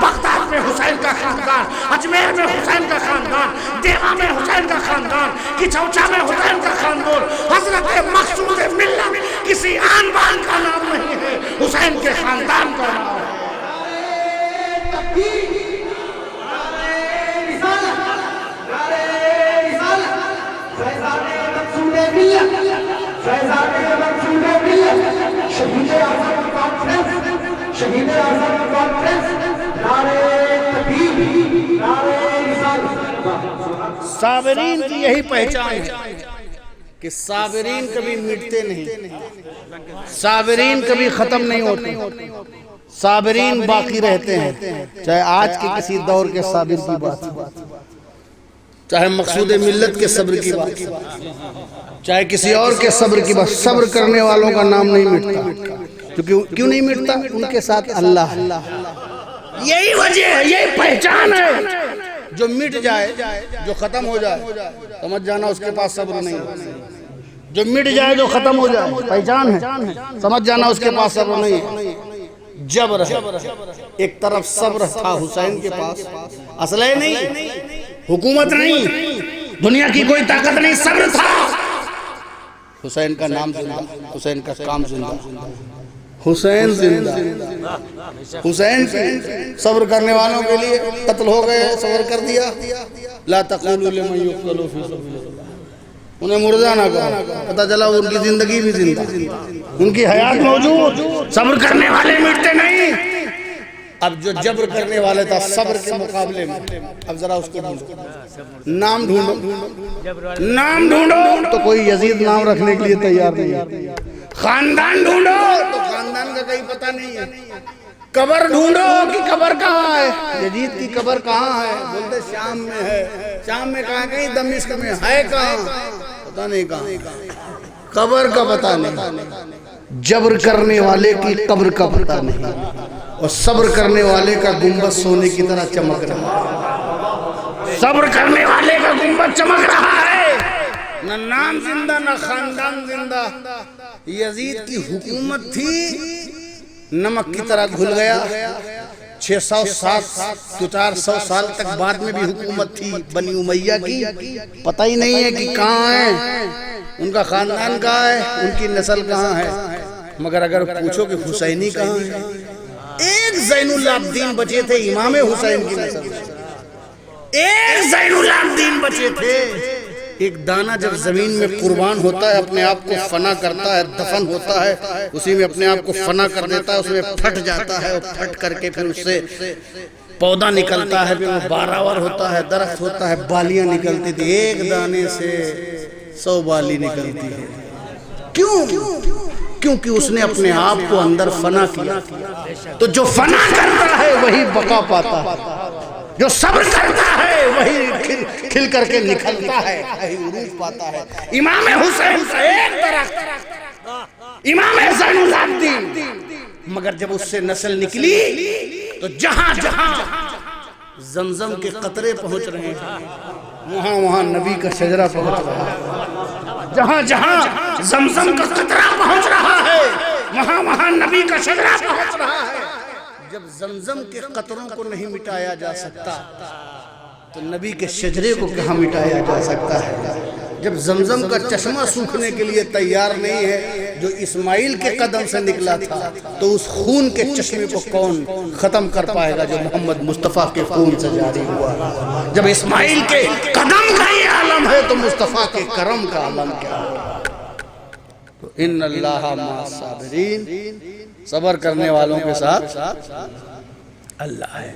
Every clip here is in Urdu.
بغداد میں حسین کا خاندان، اجمیر میں حسین کا خاندان، دیوا میں حسین کا خاندان، کچوچا میں حسین کا خاندان۔ حضرت مقصود ملت کسی آن بان کا نام نہیں ہے، حسین کے خاندان کا نام ہے۔ صابرین کی یہی پہچان ہے کہ صابرین کبھی مٹتے نہیں، صابرین کبھی ختم نہیں ہوتے، صابرین باقی رہتے ہیں، چاہے آج کے کسی دور کے صابر کی بات، چاہے مقصود ملت کے صبر کی بات، چاہے کسی اور کے صبر کی بات۔ صبر کرنے والوں کا نام نہیں مٹتا، کیوں نہیں مٹتا؟ ان کے ساتھ اللہ ہے۔ یہی وجہ ہے، یہی پہچان ہے۔ جو مٹ جائے، جو ختم ہو جائے، سمجھ جانا اس کے پاس صبر نہیں ہے۔ جو مٹ جائے، جو ختم ہو جائے، پہچان ہے، سمجھ جانا اس کے پاس صبر نہیں ہے۔ جبر ہے، ایک طرف صبر تھا حسین کے پاس، اسلحے نہیں، حکومت نہیں، دنیا کی کوئی طاقت نہیں، صبر تھا۔ حسین کا نام زندہ، حسین کا کام زندہ، حسین زندہ، حسین صبر کرنے والوں کے لیے قتل ہو گئے، صبر کر دیا۔ لا تقولوا لمن يقتل في سبيل الله، انہیں مردہ نہ کہا، پتہ چلا ان کی زندگی بھی زندہ، ان کی حیات موجود۔ صبر کرنے والے مٹتے نہیں۔ اب جو جبر کرنے والے تھا صبر کے مقابلے میں، اب ذرا اس کو ڈھونڈو، نام ڈھونڈو، نام ڈھونڈو تو کوئی یزید نام رکھنے کے لیے تیار نہیں ہے، خاندان ڈھونڈو تو خاندان کا کہیں پتہ نہیں ہے، قبر ڈھونڈو کہ قبر کہاں ہے، یزید کی قبر کہاں ہے، بولتے شام میں ہے، شام میں کہاں، کہیں دمشق میں ہے، کہاں پتہ نہیں کہاں، قبر کا پتہ نہیں۔ جبر کرنے والے کی قبر کا پتہ نہیں، اور صبر کرنے والے کا گنبد سونے کی طرح چمک رہا ہے۔ صبر کرنے والے کا گنبد چمک رہا ہے، نہ نام زندہ نہ خاندان زندہ۔ یزید کی حکومت تھی، نمک کی طرح گھل گیا۔ 400 سال تک بعد میں بھی حکومت تھی بنی امیہ کی، پتہ ہی نہیں ہے کہ کہاں ہے، ان کا خاندان کہاں ہے، ان کی نسل کہاں ہے۔ مگر اگر پوچھو کہ حسینی کہاں ہے، ایک زین العابدین بچے تھے امام حسین کی نسل، ایک زین العابدین بچے تھے۔ ایک دانہ جب زمین میں قربان ہوتا ہے، اپنے آپ کو فنا کرتا ہے، دفن ہوتا ہے، اسی میں اپنے آپ کو فنا کر دیتا ہے، اس میں پھٹ جاتا ہے، اور پھٹ کر کے پھر اس سے پودا نکلتا ہے، پھر وہ باراور ہوتا ہے، درخت ہوتا ہے، بالیاں نکلتی تھی۔ ایک دانے سے 100 بالی نکلتی ہے۔ کیوں؟ کیونکہ اس نے اپنے آپ کو اندر فنا کیا۔ تو جو فنا کرتا ہے وہی بقا پاتا ہے، جو صبر کرتا ہے وہی کھل کر کے نکلتا ہے، وہی عروج پاتا ہے۔ امام حسین کا ایک درخت، امام زین العابدین، مگر جب اس سے نسل نکلی تو جہاں جہاں زمزم کے قطرے پہنچ رہے ہیں، وہاں وہاں نبی کا شجرہ پہنچ رہا ہے۔ جہاں جہاں زمزم کا قطرہ پہنچ رہا ہے، وہاں وہاں نبی کا شجرہ پہنچ رہا ہے۔ جب زمزم کے قطروں کو نہیں مٹایا جا سکتا تو نبی کے شجرے کو کہاں مٹایا جا سکتا ہے؟ جب زمزم کا چشمہ سوکھنے کے لیے تیار نہیں ہے جو اسماعیل کے قدم سے نکلا تھا، تو اس خون کے چشمے کو کون ختم کر پائے گا جو محمد مصطفیٰ کے خون سے جاری ہوا؟ جب اسماعیل کے قدم کا یہ عالم ہے تو مصطفیٰ کے کرم کا عالم کیا ہوگا؟ تو ان اللہ مع الصابرین، صبر کرنے والوں کے ساتھ اللہ ہے۔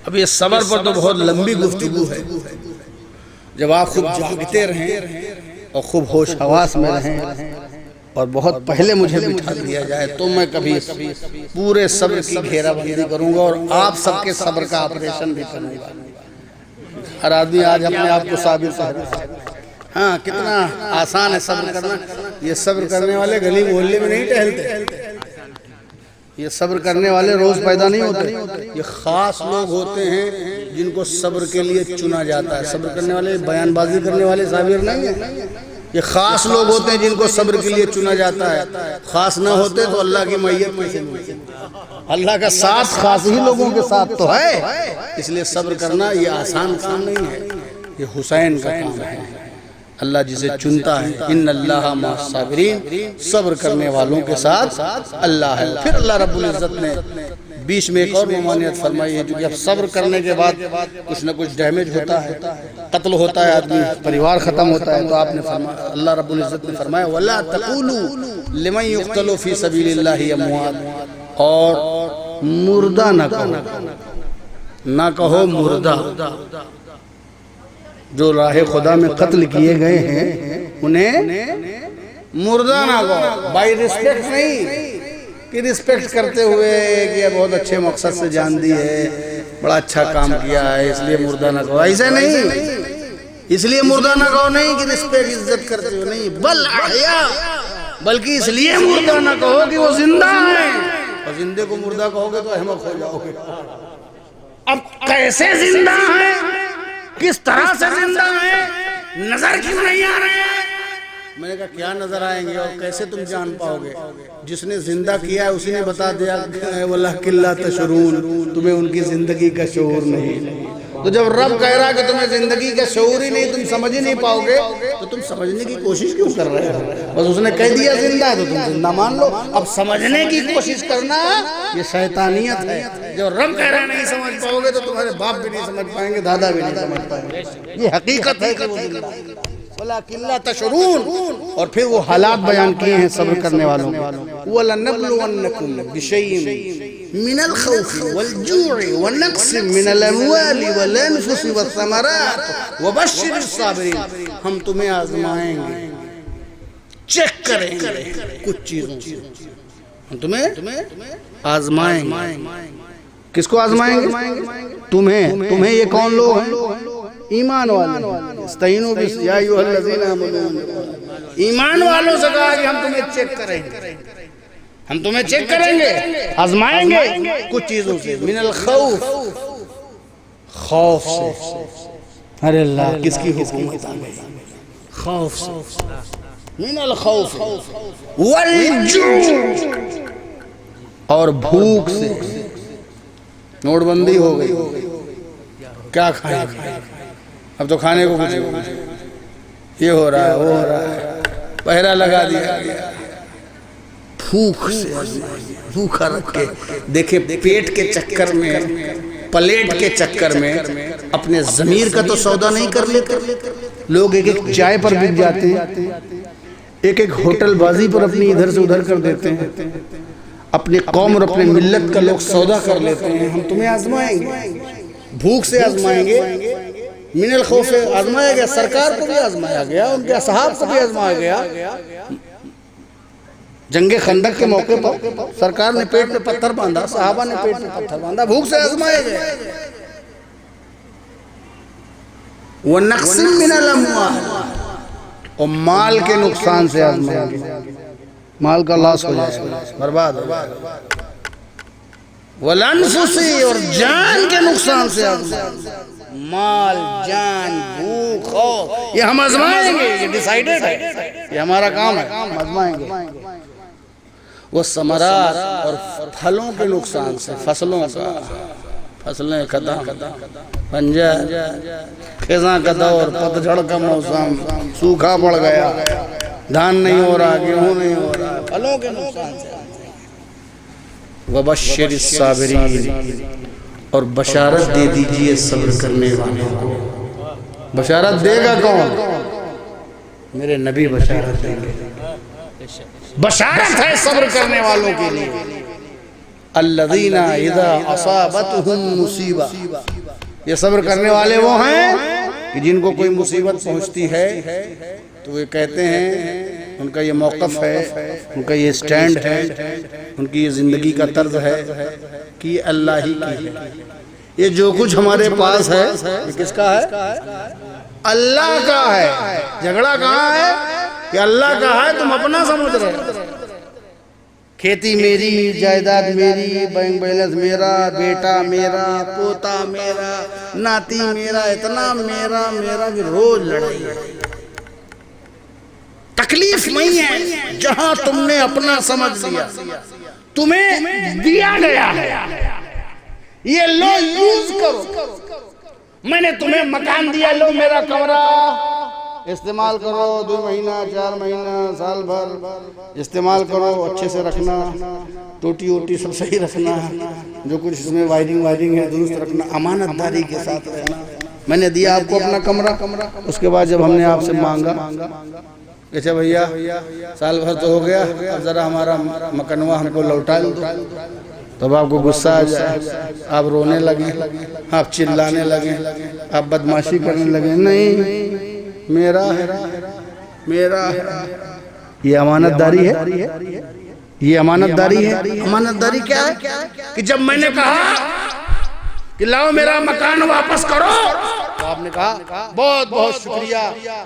اب یہ صبر پر تو بہت لمبی گفتگو ہے۔ جب آپ خوب جاگتے رہیں اور خوب ہوش حواس میں رہیں اور بہت پہلے مجھے بٹھا دیا جائے تو میں کبھی پورے صبر کی گھیرا بندی کروں گا اور آپ سب کے صبر کا آپریشن بھی کروں گا۔ ہر آدمی آج اپنے آپ کو صابر سمجھتا ہے۔ ہاں، کتنا آسان ہے صبر کرنا۔ یہ صبر کرنے والے گلی محلے میں نہیں ٹہلتے، یہ صبر کرنے والے روز پیدا نہیں ہوتے، یہ خاص لوگ ہوتے ہیں جن کو صبر کے لیے چنا جاتا ہے۔ صبر کرنے والے بیان بازی کرنے والے صابر نہیں ہیں، یہ خاص لوگ ہوتے ہیں جن کو صبر کے لیے چنا جاتا ہے۔ خاص نہ ہوتے تو اللہ کی معیت کیسے ملتی؟ اللہ کا ساتھ خاص ہی لوگوں کے ساتھ تو ہے، اس لیے صبر کرنا یہ آسان کام نہیں ہے، یہ حسین کا کام ہے۔ اللہ جسے چنتا ہے، ان اللہ مع الصابرین، صبر کرنے والوں کے ساتھ اللہ ہے۔ پھر اللہ رب العزت نے بیچ میں ایک اور ممانعت فرمائی ہے، کیونکہ اب صبر کرنے کے بعد کچھ نہ کچھ ڈیمیج ہوتا ہے، قتل ہوتا ہے آدمی، پریوار ختم ہوتا ہے، تو آپ نے فرمایا، اللہ رب العزت نے فرمایا وَلَا تَقُولُوا لِمَنْ يُقْتَلُ فِي سَبِيلِ اللَّهِ أَمْوَاتٌ، اور مردہ نہ کہو مردہ، جو راہ خدا میں قتل کیے گئے ہیں انہیں مردہ نہ کہو، بائی ریسپیکٹ نہیں کہ ریسپیکٹ کرتے ہوئے کہ یہ بہت اچھے مقصد سے جان دی ہے، بڑا اچھا کام کیا ہے اس لیے مردہ نہ کہو، ایسا نہیں، اس لیے مردہ نہ کہو نہیں کہ ریسپیکٹ عزت کرتے ہوئے نہیں، بل احیاء، بلکہ اس لیے مردہ نہ کہو کہ وہ زندہ ہیں، اور زندے کو مردہ کہو گے تو احمق ہو جاؤ گے۔ اب کیسے زندہ ہیں، کس طرح سے زندہ ہیں، نظر کیوں نہیں آ رہے ہیں؟ میں نے کہا کیا نظر آئیں گے اور کیسے تم جان پاؤ گے؟ جس نے زندہ کیا ہے اسی نے بتا دیا وَلَٰكِن لَا تَشْعُرُونَ، تمہیں ان کی زندگی کا شعور نہیں۔ تو جب رب کہہ رہا کہ تمہیں زندگی کا شعور ہی نہیں، تم سمجھ ہی نہیں پاؤ گے، تو تم سمجھنے کی کوشش کیوں کر رہے ہو؟ بس اس نے کہہ دیا زندہ ہے تو تم زندہ مان لو، اب سمجھنے کی کوشش کرنا یہ شیطانیت ہے۔ جب رب کہہ رہا نہیں سمجھ پاؤ گے تو تمہارے باپ بھی نہیں سمجھ پائیں گے، دادا بھی نہیں سمجھ پائیں گے، یہ حقیقت ہے کہ وہ زندہ ہے۔ وَلَٰكِن لَا تَشْعُرُونَ، اور پھر وہ حالات بیان کیے ہیں صبر کرنے والوں کے، وَلَنَبْلُوَنَّكُمْ بِشَيْءٍ مِّنَ الْخَوْفِ وَالْجُوعِ وَنَقْصٍ مِّنَ الْأَمْوَالِ وَالْأَنفُسِ وَالثَّمَرَاتِ وَبَشِّرِ الصَّابِرِينَ، ہم تمہیں آزمائیں گے، چیک کریں گے کچھ چیزوں سے، ہم تمہیں آزمائیں گے۔ کس کو آزمائیں گے؟ تمہیں یہ کون لوگ ہیں؟ ایمان والے، استعینوا یا ایھا الذین آمنوا، ایمان والوں سے کہا کہ ہم تمہیں چیک کریں گے، ہم تمہیں چیک کریں گے، آزمائیں گے کچھ چیزوں سے، من الخوف، خوف سے، ارے اللہ کس کی حکومت آ گئی، خوف سے، من الخوف والجوع، اور بھوک سے، نوٹ بندی ہو گئی، کیا کھائیں گے؟ اب تو کھانے کو کچھ یہ ہو رہا ہے وہ ہو رہا ہے، پہرا لگا دیا گیا، بھوک سے، بھوکا رکھ کے دیکھیں، پیٹ کے چکر میں، پلیٹ کے چکر میں اپنے ضمیر کا تو سودا نہیں کر لیتے لوگ، ایک ایک چائے پر بک جاتے ہیں، ایک ایک ہوٹل بازی پر اپنی ادھر سے ادھر کر دیتے ہیں، اپنی قوم اور اپنے ملت کا لوگ سودا کر لیتے ہیں۔ ہم تمہیں آزمائیں گے، بھوک سے آزمائیں گے، من الخوف سے آزمایا گیا، سرکار کو بھی آزمایا گیا، ان کے اصحاب کو بھی آزمایا گیا۔ جنگ خندق کے موقع پر سرکار نے پیٹ میں پتھر باندھا، صحابہ نے پیٹ میں پتھر باندھا، بھوک سے آزمائے گئے۔ وَنَقْصٍ مِّنَ الْأَمْوَالِ، اور مال کے نقصان سے آزمائے گئے، مال کا لاس ہو جائے گا، برباد ہو جائے گا۔ وَالْأَنفُسِ، اور جان کے نقصان سے آزمائے گئے، مال، جان، بھوک، خوف، یہ ہم آزمائیں گے، یہ ڈیسائیڈڈ ہے، یہ ہمارا کام ہے، ہم آزمائیں گے۔ وہ ثمرات، اور پھلوں کے نقصان سے، فصلوں کا، فصلیں ختم، پنجر، خزاں کا دور، پتجھڑ کا موسم، سوکھا پڑ گیا، دھان نہیں ہو رہا، گیہوں نہیں ہو رہا، پھلوں کے نقصان سے۔ وَبَشِّرِ الصَّابِرِينَ، اور بشارت دے دیجئے صبر کرنے والوں کو۔ بشارت دے گا کون؟ میرے نبی بشارت دیں گے، بشارت ہے صبر کرنے والوں کے لیے۔ الذین اذا اصابتہم مصیبہ، یہ صبر کرنے والے وہ ہیں کہ جن کو کوئی مصیبت پہنچتی ہے تو وہ کہتے ہیں، ان کا یہ موقف ہے، ان کا یہ سٹینڈ ہے، ان کی یہ زندگی کا طرز ہے کہ یہ اللہ ہی کی ہے، یہ جو کچھ ہمارے پاس ہے یہ کس کا ہے؟ اللہ کا ہے۔ جھگڑا کہاں ہے کہ اللہ کا ہے، تم اپنا سمجھ رہے ہو، کھیتی میری، جائیداد میری، بینک بیلنس میرا، بیٹا میرا، پوتا میرا، ناتی میرا، اتنا میرا کہ روز لڑائی ہے۔ تکلیف نہیں ہے جہاں تم نے اپنا سمجھ لیا، تمہیں دیا گیا ہے، یہ لو یوز کرو. میں نے تمہیں مکان دیا، لو میرا کمرہ استعمال کرو، 2 مہینہ 4 مہینہ سال بھر استعمال کرو، اچھے سے رکھنا، ٹوٹی ووٹی سب صحیح رکھنا، جو کچھ اس میں وائرنگ ہے درست رکھنا، امانت داری کے ساتھ رہنا. میں نے دیا آپ کو اپنا کمرہ. اس کے بعد جب ہم نے آپ سے مانگا کہ اچھا بھیا سال بھر تو ہو گیا، اب ذرا ہمارا مکانوا ہم کو لوٹا دو، تب آپ کو غصہ آ جائے، آپ رونے لگیں، آپ چلانے لگیں، آپ بدماشی کرنے لگیں. نہیں، میرا ہے، میرا ہے. یہ امانت داری ہے، یہ امانت داری ہے. امانت داری کیا ہے؟ کہ جب میں نے کہا کہ لاؤ میرا مکان واپس کرو، تو آپ نے کہا بہت بہت شکریہ،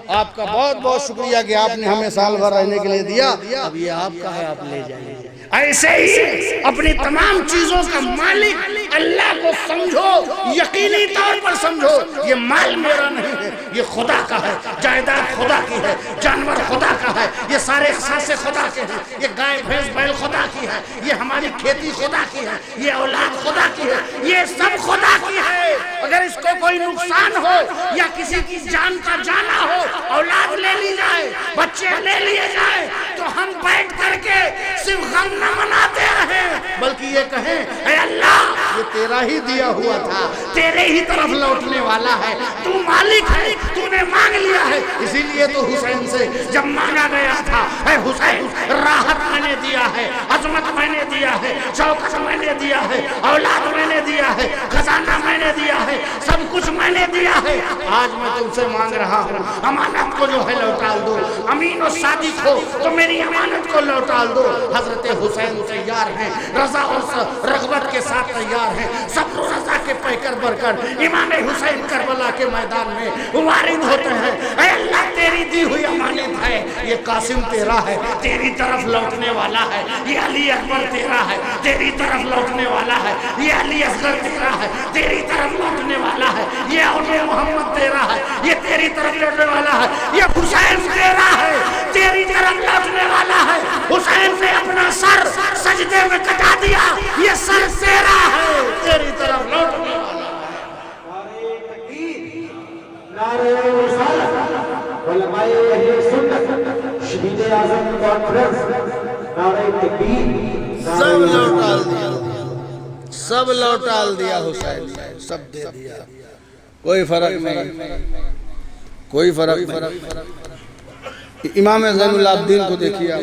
آپ کا بہت بہت شکریہ کہ آپ نے ہمیں سال بھر رہنے کے لیے دیا، اب یہ آپ کا ہے، آپ لے جائیں. ایسے ہی اپنی تمام چیزوں کا مالک اللہ کو سمجھو، یقینی طور پر سمجھو یہ مال میرا نہیں ہے، یہ خدا کا ہے، جائیداد خدا کی ہے، جانور خدا کا ہے، یہ سارے احساس خدا کے ہیں، یہ گائے بھینس بیل خدا کی ہے، یہ ہماری کھیتی خدا کی ہے، یہ اولاد خدا کی ہے، یہ سب خدا کی ہے. اگر اس کو کوئی نقصان ہو یا کسی کی جان کا جانا ہو، اولاد لے لی جائے، بچے لے لیے جائے، تو ہم بیٹھ کر کے صرف غم نہ مناتے رہیں، بلکہ یہ کہیں اے اللہ یہ تیرا ہی دیا ہوا تھا، تیرے ہی طرف لوٹنے والا ہے، تو مالک ہے، تو نے مانگ لیا ہے. اسی لیے تو حسین سے جب مانگا گیا تھا، اے حسین راحت میں نے دیا ہے، عظمت میں نے دیا ہے، شوکت میں نے دیا ہے، اولاد میں نے دیا ہے، خزانہ میں نے دیا ہے، سب کچھ میں نے دیا ہے. آج میں تم سے مانگ رہا ہوں امانت کو جو ہے لوٹا دو، امین و صادق ہو تو میری امانت کو لوٹا دو. حضرت حسین تیار ہیں، رضا اور رغبت کے ساتھ تیار ہیں، صبر و رضا کے پیکر بر کر امام حسین کربلا کے میدان میں وارد ہوتے ہیں. اے اللہ تیری دی ہوئی امانت ہے، یہ قاسم تیرا ہے، تیری طرف لوٹنے والا ہے، یہ علی اکبر تیرا ہے، تیری طرف لوٹنے والا ہے، یہ علی اصغر تیرا ہے، تیری طرف لوٹنے والا ہے، یہ اولیاء محمد تیرا ہے، یہ تیری طرف لوٹنے والا ہے، یہ حسین تیرا ہے، تیری طرف لوٹنے والا ہے. حسین نے اپنا سر سجدے میں کٹا دیا، یہ سر تیرا ہے، تیری طرف لوٹنے والا ہے. نعرہ رسالت، علماء اہل سنت، شہید اعظم کانفرنس، نعرہ تکبیر، سب لوٹال دیا، سب لوٹال دیا حسین نے، سب دے دیا، کوئی فرق نہیں، کوئی فرق نہیں. امام زین العابدین کو دیکھیے،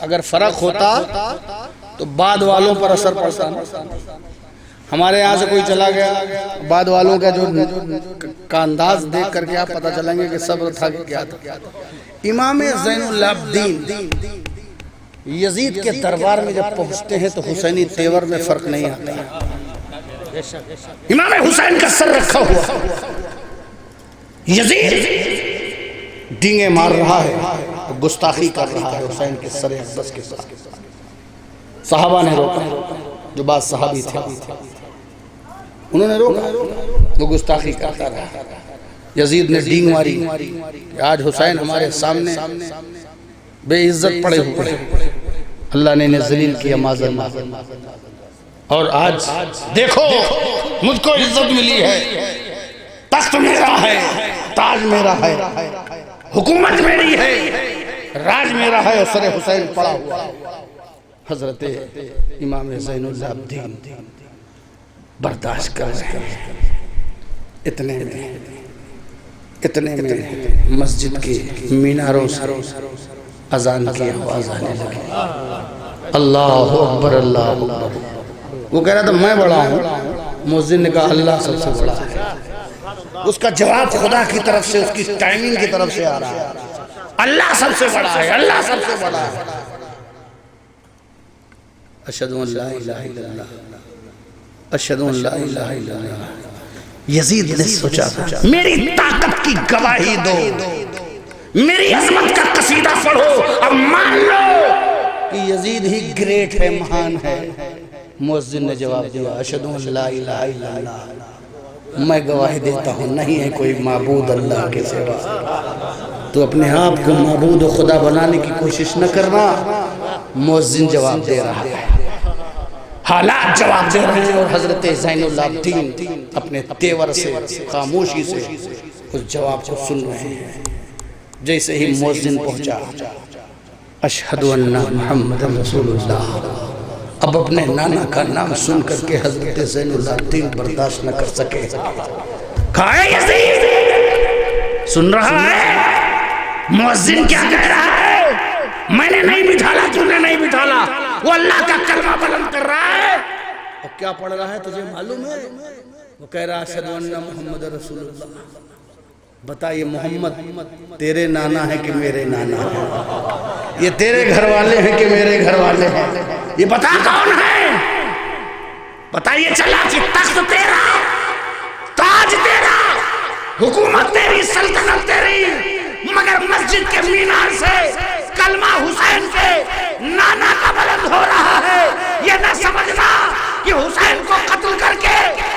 اگر فرق ہوتا تو بعد والوں پر اثر پڑتا. ہمارے یہاں سے کوئی چلا گیا، بعد والوں کا جو کا انداز دیکھ کر کے آپ پتہ چلیں گے کہ صبر تھا کہ کیا تھا. امام زین العابدین یزید کے دربار میں جب پہنچتے ہیں تو حسینی تیور میں فرق نہیں آتا. امام حسین کا سر رکھا ہوا، یزید ڈینگے مار رہا ہے، گستاخی کر رہا ہے حسین کے سر اقدس کے ساتھ. صحابہ نے روکا، جو بعض صحابی تھے انہوں نے روکا، وہ گستاخی کرتا رہا. یزید نے ڈینگ ماری کہ آج حسین ہمارے سامنے بے عزت پڑے ہوئے، اللہ نے انہیں ذلیل کیا معذاللہ، اور آج دیکھو مجھ کو عزت ملی ہے، تخت میرا ہے، تاج میرا ہے، حکومت میری ہے، راج میرا ہے، اور سر حسین پڑا ہوا. حضرت امام زین العابدین برداشت کر رہے ہیں. اتنے میں مسجد کے میناروں سے اذان کی آواز آنے لگی، اللہ اکبر اللہ اکبر. وہ کہہ رہا تھا میں بڑا ہوں، مؤذن نے کہا اللہ سب سے بڑا ہے. اس کا جواب خدا کی طرف سے، اس کی ٹائمنگ کی طرف سے آ رہا ہے، اللہ سب سے بڑا ہے، اللہ سب سے بڑا ہے. اشہدو ان لا الہ الا اللہ، اشہدو ان لا الہ الا اللہ. یزید نے سوچا میری طاقت کی گواہی دو، میری عظمت کا قصیدہ پڑھو، اب مان لو کہ یزید ہی گریٹ ہے، مہان ہے. مؤذن نے جواب دیا اشہدو ان لا الہ الا اللہ، میں گواہی دیتا ہوں نہیں ہے کوئی معبود اللہ کے سوا. تو اپنے آپ کو معبود و خدا بنانے کی کوشش نہ کرنا. مؤذن جواب دے رہا ہے، حالات جواب دے رہے ہیں، اور حضرت زین العابدین اپنے تیور سے خاموشی سے اس جواب کو سن رہے ہیں۔ جیسے ہی مؤذن پہنچا، اشہد ان محمد رسول اللہ، اب اپنے نانا کا نام سن کر کے حضرت زین العابدین برداشت نہ کر سکے۔ کہا یزید سن رہا ہے مؤذن کیا کہہ رہا ہے؟ میں نے نہیں بٹھالا، تو نے نہیں بٹھالا، وہ اللہ کا کلمہ بلند کر رہا ہے۔ اور کیا پڑھ رہا ہے تجھے معلوم ہے؟ وہ کہہ رہا ہے اشہد ان محمد رسول اللہ۔ بتا یہ محمد تیرے نانا ہے کہ میرے نانا ہے؟ یہ تیرے گھر والے ہیں کہ میرے گھر والے ہیں؟ یہ بتا کون ہے؟ بتا یہ چلا کہ تخت تیرا، تاج تیرا، حکومت تیری، سلطنت تیری، مگر مسجد کے مینار سے کلمہ حسین کے نانا کا بلند ہو رہا ہے۔ یہ نہ سمجھنا کہ حسین کو قتل کر کے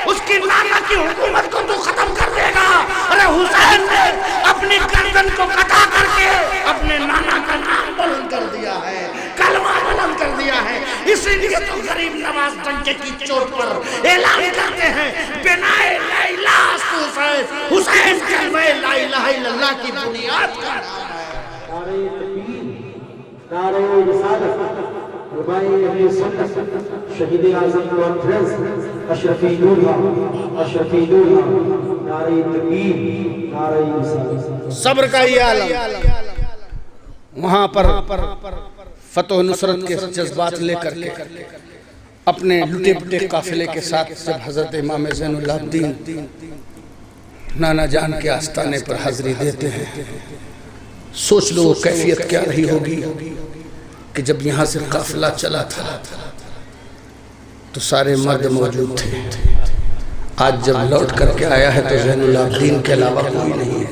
اس کی نانا کی حکومت کو تو ختم کر دے گا۔ ارے حسین نے اپنی گردن کو قطع کر کے اپنے نانا کا نام بلند کر دیا ہے، کلمہ بلند کر دیا ہے۔ اسی لیے تو غریب نواز ڈنکے کی چوٹ پر اعلان کرتے ہیں بنائے لا الہ حسین، حسین کلمہ لا الہ الا اللہ کی بنیاد کا نام ہے۔ نعرہ تکبیر، نعرہ رسالت، علماء اہل سنت، شہید اعظم کانفرنس، اشرفی نورہ، اشرفی نورہ، نعرہ تکبیر، نعرہ رسالت۔ صبر کا یہ عالم، وہاں پر فتح و نصرت کے جذبات لے کر کے اپنے لٹے پٹے قافلے کے ساتھ جب حضرت امام زین العابدین نانا جان کے آستانے پر حاضری دیتے ہیں، سوچ لو کیفیت کیا رہی ہوگی کہ جب یہاں سے قافلہ چلا تھا تو سارے مرد موجود تھے، آج جب لوٹ کر کے آیا ہے تو زین العابدین کے علاوہ کوئی نہیں ہے۔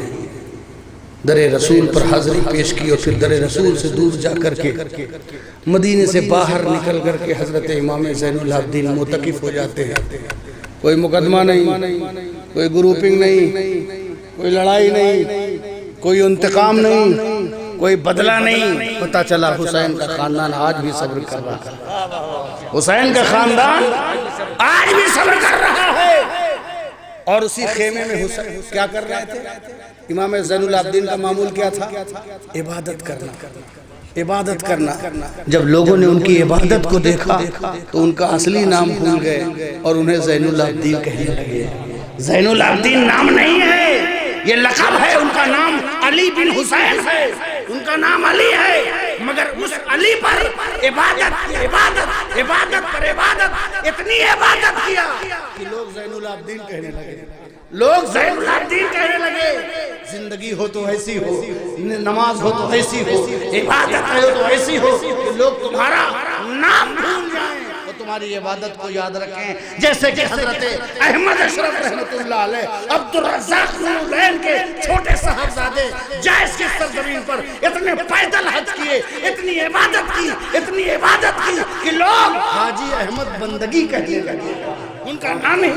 در رسول پر حاضری پیش کی اور پھر در رسول سے دور جا کر کے مدینے سے باہر نکل کر کے حضرت امام زین العابدین معتکف ہو جاتے ہیں۔ کوئی مقدمہ نہیں، کوئی گروپنگ نہیں، کوئی لڑائی نہیں، کوئی انتقام نہیں، کوئی بدلہ نہیں۔ پتہ چلا حسین کا خاندان آج بھی صبر کر رہا ہے، حسین کا خاندان آج بھی صبر کر رہا ہے۔ اور اسی خیمے میں حسین کیا کر رہے تھے؟ امام زین العابدین کا معمول کیا تھا؟ عبادت کرنا، عبادت کرنا۔ جب لوگوں نے ان کی عبادت کو دیکھا تو ان کا اصلی نام بھول گئے اور انہیں زین العابدین کہنے لگے۔ زین العابدین نام نہیں ہے، یہ لقب ہے، ان کا نام علی بن حسین ہے، ان کا نام علی ہے، مگر اس علی پر عبادت عبادت عبادت پر عبادت، اتنی عبادت کیا کہ لوگ زین العابدین کہنے لگے، لوگ زین العابدین کہنے لگے۔ زندگی ہو تو ایسی ہو، نماز ہو تو ایسی ہو، عبادت ہو تو ایسی ہو کہ لوگ تمہارا نام بھول جائیں اور تمہاری عبادت کو یاد رکھیں۔ جیسے کہ حضرت احمد اشرف رحمت اللہ علیہ عبد الرزاق نورالعین کے چھوٹے صاحبزادے جائز کی سرزمین پر اتنے پیدل حج کیے، اتنی عبادت کی، اتنی عبادت کی کہ لوگ حاجی احمد بندگی کہنے لگے، ان کا نام ہی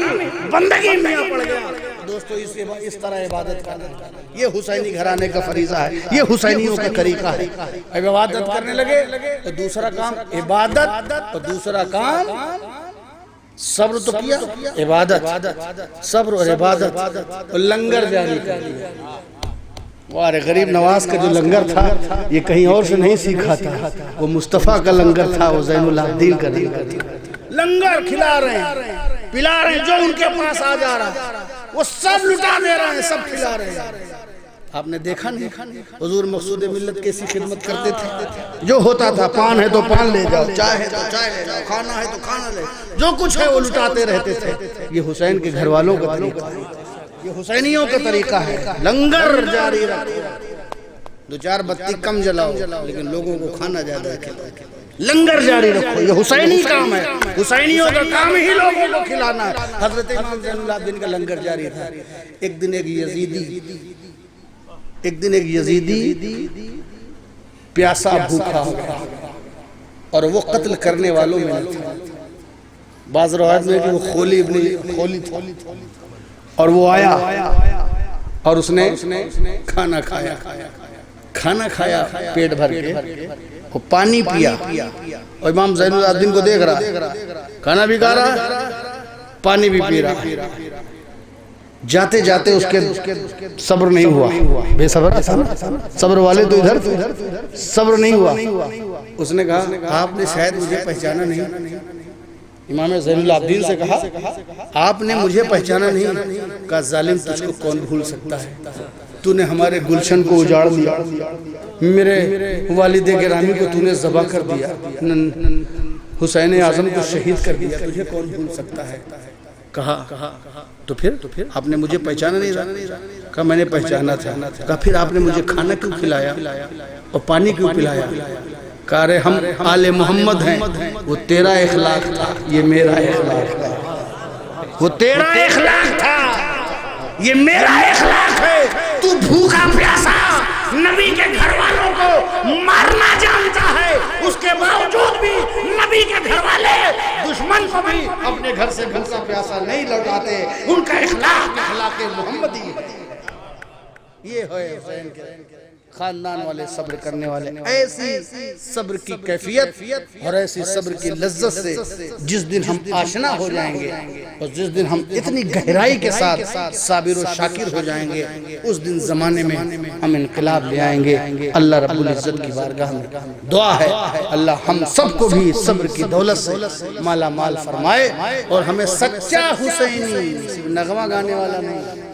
بندگی میں پڑ گیا۔ دوستو اس طرح عبادت کرنا یہ حسینی گھرانے کا فریضہ ہے، یہ حسینیوں کا طریقہ ہے۔ اب عبادت کرنے لگے تو دوسرا کام عبادت اور دوسرا کام صبر تو کیا، عبادت، صبر اور عبادت اور لنگر جاری کر دیا۔ وارے غریب نواز کا جو لنگر تھا یہ کہیں اور سے نہیں سیکھا تھا، وہ مصطفیٰ کا لنگر تھا، وہ زین العابدین کا لنگر تھا۔ لنگر کھلا رہے ہیں، پلا رہے ہیں، جو ان کے پاس آ جا رہا ہے وہ سب لٹا دے رہے ہیں، سب کھلا رہے ہیں۔ آپ نے دیکھا نہیں حضور مقصود ملت کیسی خدمت کرتے تھے؟ جو ہوتا تھا پان ہے تو پان لے جاؤ، چائے ہے تو چائے لے جاؤ، کھانا ہے تو کھانا لے جاؤ، جو کچھ ہے وہ لٹاتے رہتے تھے۔ یہ حسین کے گھر والوں کا طریقہ ہے، یہ حسینیوں کا طریقہ ہے۔ لنگر جاری رکھو، دو چار بتی کم جلاؤ لیکن لوگوں کو کھانا زیادہ کھلاؤ۔ لنگر جاری رکھو، یہ حسینی کام ہے، حسینیوں کا کام ہی لوگوں کو کھلانا ہے۔ حضرت امام زین العابدین کا لنگر جاری تھا۔ ایک دن ایک یزیدی پیاسا بھوکا ہو گیا اور وہ قتل کرنے والوں میں نہ تھا۔ بعض روایت میں کہ وہ خولی تھا اور وہ آیا اور اس نے کھانا کھایا پیٹ بھر کے وہ پانی پیا اور امام زین العابدین کو دیکھ رہا، کھانا بھی کھا رہا، پانی بھی پی رہا. جاتے جاتے اس کے صبر نہیں ہوا، بے صبر صبر والے تو ادھر صبر نہیں ہوا. اس نے کہا آپ نے شاید مجھے پہچانا نہیں. امام زین العابدین سے کہا آپ نے مجھے پہچانا نہیں. کہا ظالم تجھ کو کون بھول سکتا ہے، تو نے ہمارے گلشن کو اجاڑ دیا، میرے والد گرامی کو تو نے ذبح کر دیا، حسین اعظم کو شہید کر دیا، تجھے کون بھول سکتا ہے. کہا تو پھر آپ نے مجھے پہچانا نہیں. کہا میں نے پہچانا تھا. کہا پھر آپ نے مجھے کھانا کیوں کھلایا اور پانی کیوں پلایا؟ کہا رہے ہم آل محمد ہیں، وہ تیرا اخلاق تھا، یہ میرا اخلاق تھا. وہ تیرا اخلاق تھا، یہ میرا اخلاق ہے. تو بھوکا پیاسا نبی کے گھر والوں کو مارنا جانتا ہے، اس کے باوجود بھی نبی کے گھر والے دشمن کو بھی اپنے گھر سے بھوکا پیاسا نہیں لوٹاتے. ان کا اخلاق اخلاق محمدی یہ ہے حسین کے خاندان والے، صبر کرنے والے. ایسی صبر کی کیفیت اور ایسی صبر کی لذت سے جس دن ہم آشنا ہو جائیں گے اور جس دن ہم اتنی گہرائی کے ساتھ صابر و شاکر ہو جائیں گے، اس دن زمانے میں ہم انقلاب لے آئیں گے. اللہ رب العزت کی بارگاہ میں دعا ہے اللہ ہم سب کو بھی صبر کی دولت سے مالا مال فرمائے اور ہمیں سچا حسینی، صرف نغمہ گانے والا نہیں،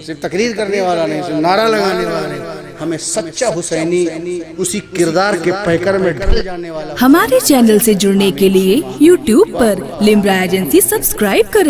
صرف تقریر کرنے والا نہیں، صرف نعرہ لگانے والا نہیں، ہمیں سچا حسینی اسی کردار کے پیکر میں ڈھل جانے والا. ہمارے چینل سے جڑنے کے لیے YouTube پر لمبرا ایجنسی سبسکرائب کریں.